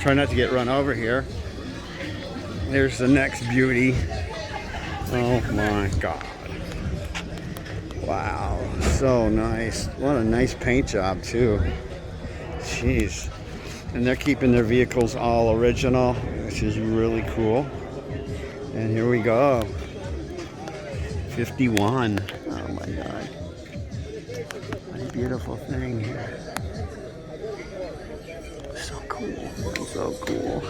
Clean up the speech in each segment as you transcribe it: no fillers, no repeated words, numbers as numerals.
try not to get run over here. There's the next beauty. Oh my God. Wow, so nice. What a nice paint job too. Jeez. And they're keeping their vehicles all original, which is really cool. And here we go. 51. Oh my God. What a beautiful thing here. So cool. So cool.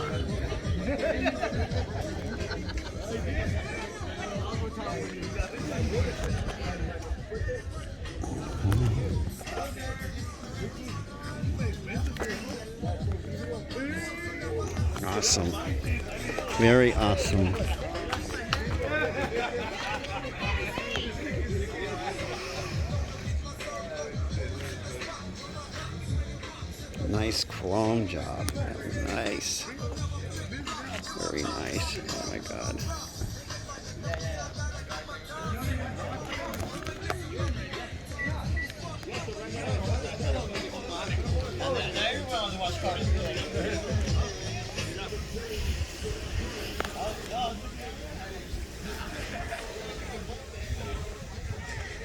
Awesome. Very awesome. Nice chrome job. Very nice. Very nice. Oh my God.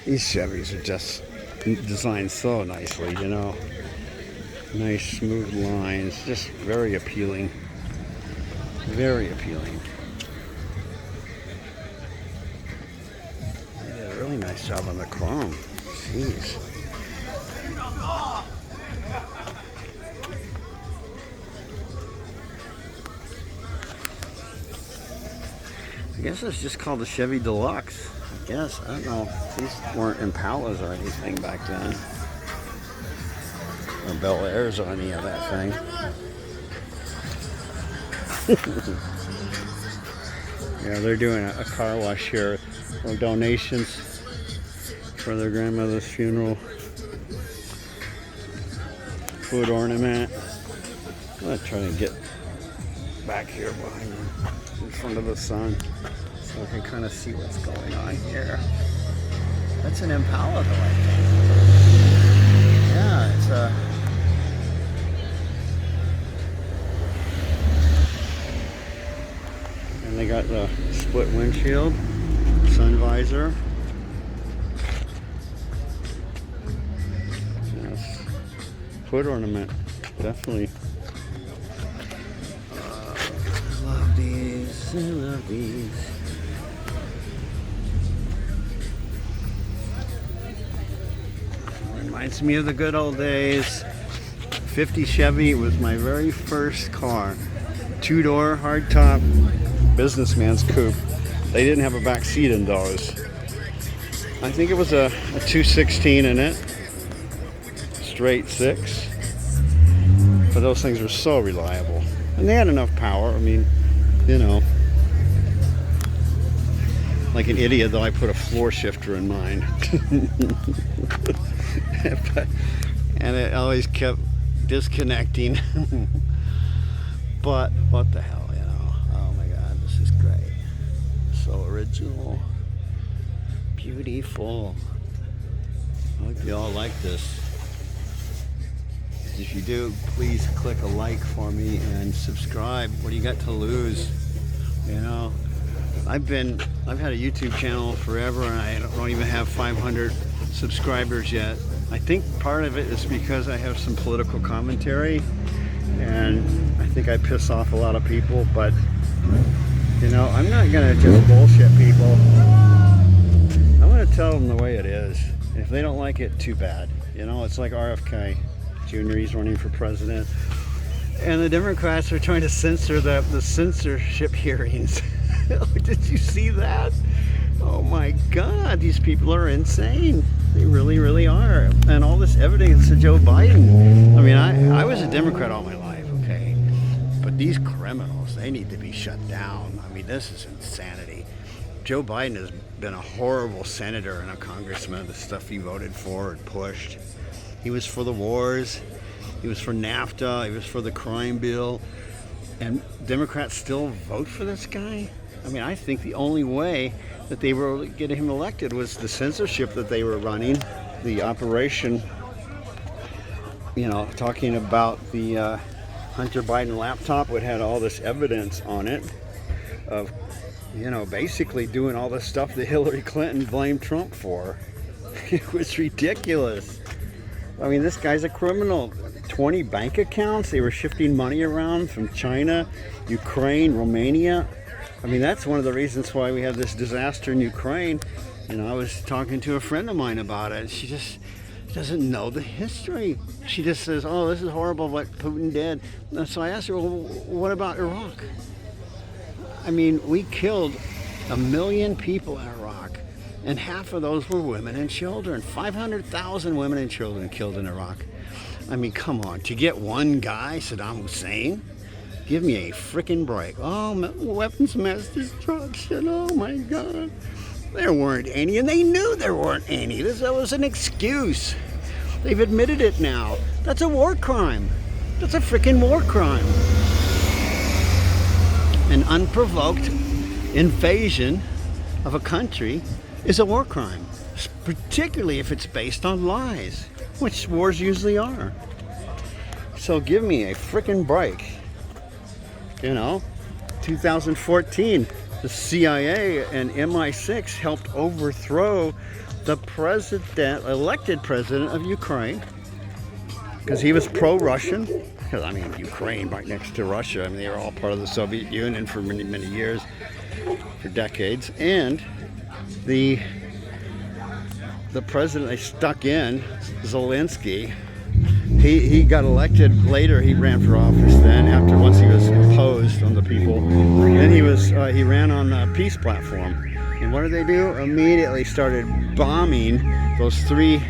These Chevys are just designed so nicely, you know. Nice smooth lines, just very appealing. Very appealing. They did a really nice job on the chrome. Jeez. I guess it's just called the Chevy Deluxe. I guess. I don't know. These weren't Impalas or anything back then. Or Bel Airs or any of that thing. Yeah, they're doing a car wash here. Or donations for their grandmother's funeral. Food ornament. I'm going to try to get back here behind them, in front of the sun, so I can kind of see what's going on here. That's an Impala though, I think. Yeah, it's a... And they got the split windshield, sun visor. Yes. Hood ornament, definitely. I love these. Reminds me of the good old days. 50 Chevy was my very first car. Two-door, hardtop, businessman's coupe. They didn't have a back seat in those. I think it was a 216 in it. Straight six. But those things were so reliable. And they had enough power. I mean, you know. Like an idiot, though, I put a floor shifter in mine. And it always kept disconnecting. But what the hell, you know. Oh my God, this is great. So original. Beautiful. I hope you all like this. If you do, please click a like for me and subscribe. What do you got to lose? You know, I've had a YouTube channel forever, and I don't even have 500 subscribers yet. I think part of it is because I have some political commentary, and I think I piss off a lot of people, but you know, I'm not gonna just bullshit people. I'm gonna tell them the way it is. If they don't like it, too bad. You know, it's like RFK Jr., he's running for president, and the Democrats are trying to censor the censorship hearings. Did you see that? Oh my God, these people are insane. They really, really are. And all this evidence to Joe Biden. I mean, I was a Democrat all my life, okay? But these criminals, they need to be shut down. I mean, this is insanity. Joe Biden has been a horrible senator and a congressman, the stuff he voted for and pushed. He was for the wars. He was for NAFTA. He was for the crime bill. And Democrats still vote for this guy? I mean, I think the only way that they were getting him elected was the censorship that they were running, the operation, you know, talking about the Hunter Biden laptop would had all this evidence on it of, you know, basically doing all the stuff that Hillary Clinton blamed Trump for. It was ridiculous. I mean, this guy's a criminal. 20 bank accounts. They were shifting money around from China, Ukraine, Romania. I mean, that's one of the reasons why we have this disaster in Ukraine. You know, I was talking to a friend of mine about it. She just doesn't know the history. She just says, oh, this is horrible what Putin did. And so I asked her, well, what about Iraq? I mean, we killed 1 million people in Iraq, and half of those were women and children. 500,000 women and children killed in Iraq. I mean, come on, to get one guy, Saddam Hussein, give me a frickin' break. Oh, weapons of mass destruction, oh my God. There weren't any, and they knew there weren't any. That was an excuse. They've admitted it now. That's a war crime. That's a frickin' war crime. An unprovoked invasion of a country is a war crime, particularly if it's based on lies, which wars usually are. So give me a frickin' break. You know, 2014, the CIA and MI6 helped overthrow the elected president of Ukraine because he was pro-Russian. Because, I mean, Ukraine right next to Russia. I mean, they were all part of the Soviet Union for many, many years, for decades. And the president they stuck in, Zelensky, he got elected later. He ran for office then, once he was imposed on the people. Then he ran on the peace platform. And what did they do? Immediately started bombing those 3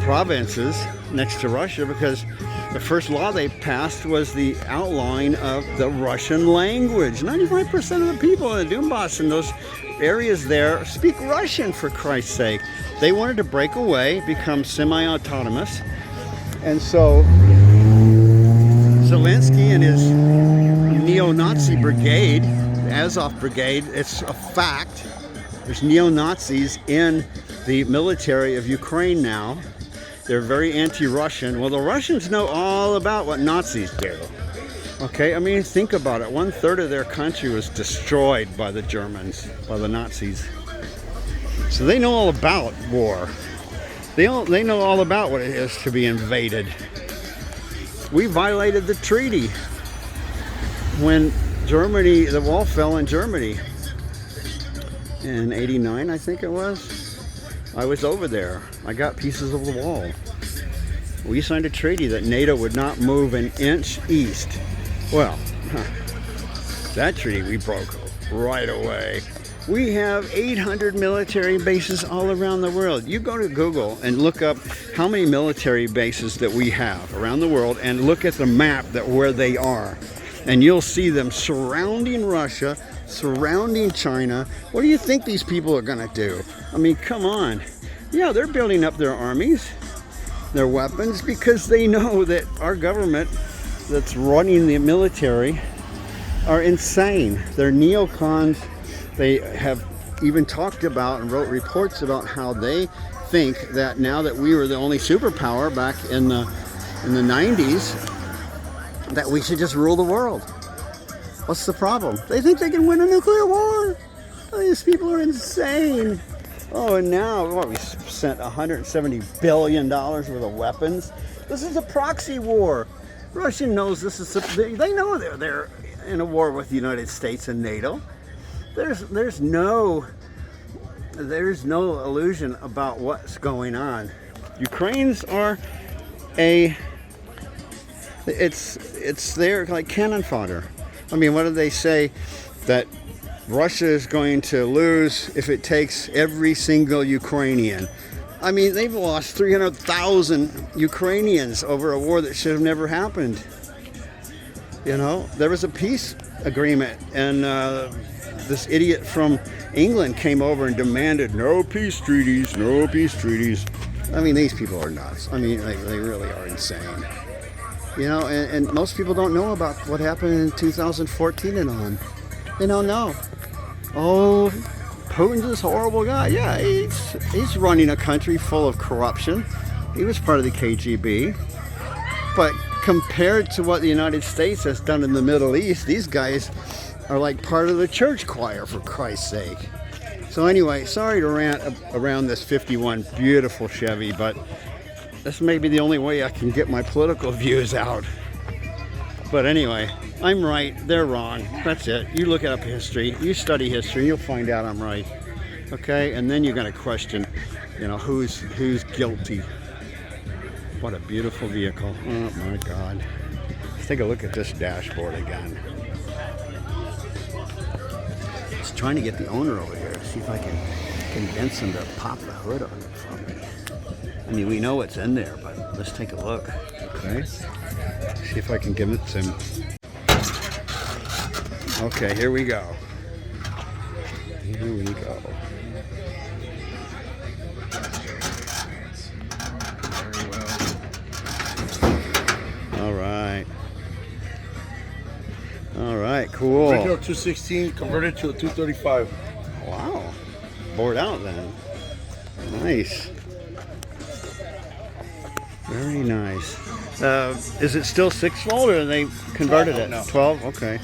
provinces next to Russia, because the first law they passed was the outlawing of the Russian language. 95% of the people in the Donbass and those areas there speak Russian, for Christ's sake. They wanted to break away, become semi-autonomous. And so Zelensky and his neo-Nazi brigade, the Azov brigade, it's a fact. There's neo-Nazis in the military of Ukraine now. They're very anti-Russian. Well, the Russians know all about what Nazis do. Okay, I mean, think about it. 1/3 of their country was destroyed by the Germans, by the Nazis. So they know all about war. They know all about what it is to be invaded. We violated the treaty when Germany, the wall fell in Germany in '89, I think it was. I was over there. I got pieces of the wall. We signed a treaty that NATO would not move an inch east. Well, that treaty we broke right away. We have 800 military bases all around the world. You go to Google and look up how many military bases that we have around the world and look at the map where they are. And you'll see them surrounding Russia, surrounding China. What do you think these people are going to do? I mean, come on. Yeah, they're building up their armies, their weapons, because they know that our government that's running the military are insane. They're neocons. They have even talked about and wrote reports about how they think that now that we were the only superpower back in the 90s, that we should just rule the world. What's the problem? They think they can win a nuclear war. Oh, these people are insane. Oh, and now, we sent $170 billion worth of weapons. This is a proxy war. Russia knows this is, they know they're in a war with the United States and NATO. There's no illusion about what's going on. Ukrainians are it's there like cannon fodder. I mean, what do they say? That Russia is going to lose if it takes every single Ukrainian. I mean, they've lost 300,000 Ukrainians over a war that should have never happened. You know, there was a peace agreement, and this idiot from England came over and demanded no peace treaties, no peace treaties. I mean, these people are nuts. I mean, they really are insane. You know, and most people don't know about what happened in 2014 and on. They don't know. Oh, Putin's this horrible guy. Yeah, he's running a country full of corruption. He was part of the KGB. But compared to what the United States has done in the Middle East, these guys are like part of the church choir, for Christ's sake. So anyway, sorry to rant around this 51 beautiful Chevy, but this may be the only way I can get my political views out. But anyway, I'm right, they're wrong. That's it. You look up history, you study history, you'll find out I'm right. Okay, and then you're going to question, you know, who's guilty. What a beautiful vehicle. Oh my God. Let's take a look at this dashboard again. Just trying to get the owner over here to see if I can convince him to pop the hood on it for me. I mean, we know what's in there, but let's take a look. Okay. See if I can convince him. Okay, here we go. Here we go. All right. All right, cool. Original 216 converted to a 235. Wow. Bored out then. Nice. Very nice. Is it still 6-volt or they converted 12, it? no. 12? Okay.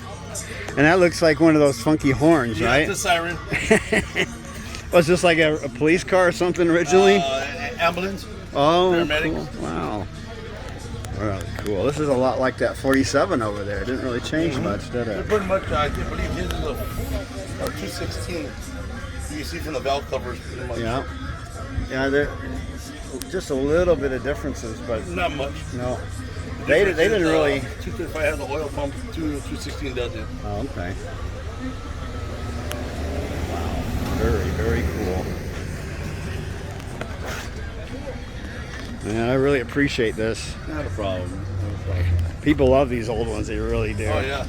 And that looks like one of those funky horns, Yeah, right? it's a siren. Was this like a police car or something originally? Ambulance. Oh, paramedics. cool. Wow. Really cool. This is a lot like that 47 over there. It didn't really change much, did They're it? pretty much, I believe his is a 216. You can see from the valve covers pretty much. Yeah. Yeah, there just a little bit of differences, but Not much. no. They didn't really. 235 has the oil pump, 216 doesn't. Oh, okay. Wow. Very, very cool. Man, I really appreciate this. Not a problem. Not a problem. People love these old ones. They really do. Oh yeah.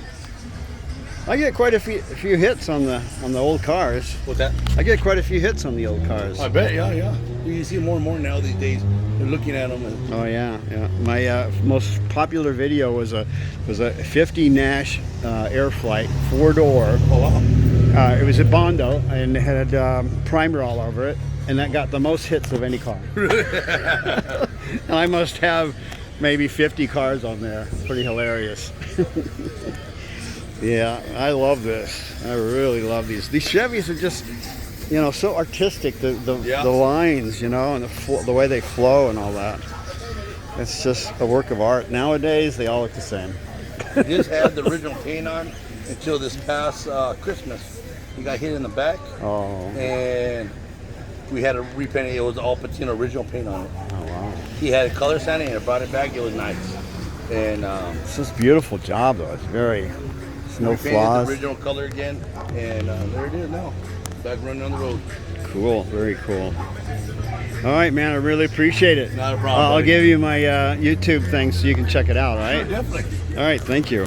I get quite a few hits on the old cars. What's that? I get quite a few hits on the old cars. I bet. Yeah, yeah. You see more and more now these days. They're looking at them. And Oh yeah, yeah. My most popular video was a 50 Nash air flight 4-door. oh wow. It was at Bondo and it had primer all over it, and that got the most hits of any car. And I must have maybe 50 cars on there. Pretty hilarious. Yeah, I love this. I really love these. These Chevys are just, you know, so artistic. The lines, you know, and the way they flow and all that. It's just a work of art. Nowadays, they all look the same. This had the original paint on until this past Christmas. We got hit in the back. Oh, And we had to repaint it. It was all patina original paint on it. oh wow. He had a color sanding and brought it back. It was nice. And It's just a beautiful job, though. It's very, it's no we painted flaws. the original color again. And there it is now. Back running on the road. Cool, very cool. All right, man, I really appreciate it. Not a problem, I'll buddy. give you my YouTube thing so you can check it out, all right? Definitely. All right, thank you.